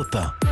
Europe 1.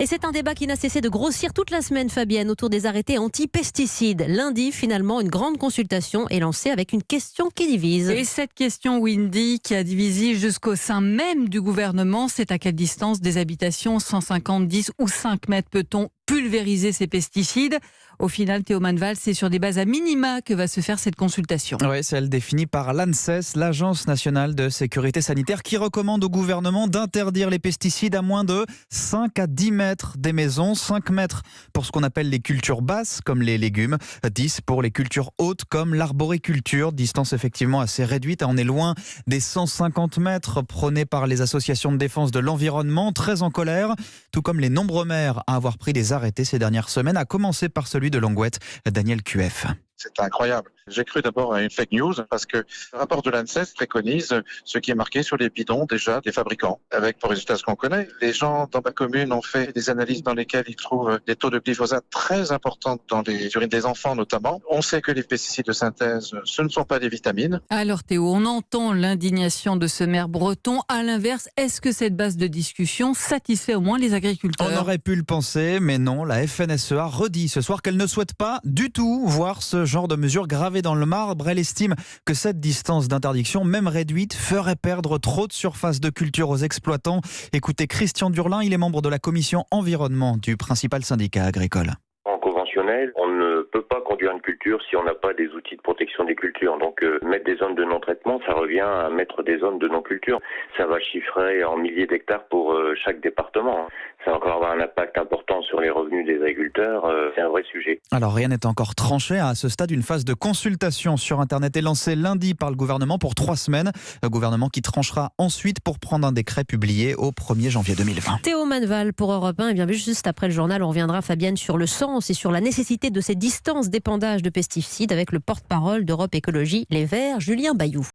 Et c'est un débat qui n'a cessé de grossir toute la semaine, Fabienne, autour des arrêtés anti-pesticides. Lundi, finalement, une grande consultation est lancée avec une question qui divise. Et cette question, Windy, qui a divisé jusqu'au sein même du gouvernement, c'est à quelle distance des habitations, 150, 10 ou 5 mètres, peut-on pulvériser ces pesticides? Au final, Théo Manval, c'est sur des bases à minima que va se faire cette consultation. Oui, celle définie par l'ANSES, l'Agence nationale de sécurité sanitaire, qui recommande au gouvernement d'interdire les pesticides à moins de 5 à 10 mètres des maisons. 5 mètres pour ce qu'on appelle les cultures basses, comme les légumes. 10 pour les cultures hautes, comme l'arboriculture. Distance effectivement assez réduite. On est loin des 150 mètres prônés par les associations de défense de l'environnement, très en colère, tout comme les nombreux maires à avoir pris des arrêtés ces dernières semaines, à commencer par celui de Longuette, Daniel QF. C'est incroyable. J'ai cru d'abord à une fake news parce que le rapport de l'ANSES préconise ce qui est marqué sur les bidons déjà des fabricants, avec pour résultat ce qu'on connaît. Les gens dans ma commune ont fait des analyses dans lesquelles ils trouvent des taux de glyphosate très importants dans les urines des enfants notamment. On sait que les pesticides de synthèse, ce ne sont pas des vitamines. Alors Théo, on entend l'indignation de ce maire breton. À l'inverse, est-ce que cette base de discussion satisfait au moins les agriculteurs? On aurait pu le penser, mais non. La FNSEA redit ce soir qu'elle ne souhaite pas du tout voir ce genre de mesures gravées dans le marbre. Elle estime que cette distance d'interdiction, même réduite, ferait perdre trop de surface de culture aux exploitants. Écoutez Christian Durlin, il est membre de la commission environnement du principal syndicat agricole. En conventionnel, on ne peut pas conduire une culture si on n'a pas des outils de protection des cultures. Donc mettre des zones de non-traitement, ça revient à mettre des zones de non-culture. Ça va chiffrer en milliers d'hectares pour chaque département. Ça va encore avoir un impact important sur les revenus des agriculteurs. C'est un vrai sujet. Alors rien n'est encore tranché. À ce stade, une phase de consultation sur Internet est lancée lundi par le gouvernement pour 3 semaines. Le gouvernement qui tranchera ensuite pour prendre un décret publié au 1er janvier 2020. Théo Manval pour Europe 1. Et bien juste après le journal, on reviendra, Fabienne, sur le sens et sur la nécessité de ces distances d'épandage de pesticides avec le porte-parole d'Europe Écologie Les Verts, Julien Bayou.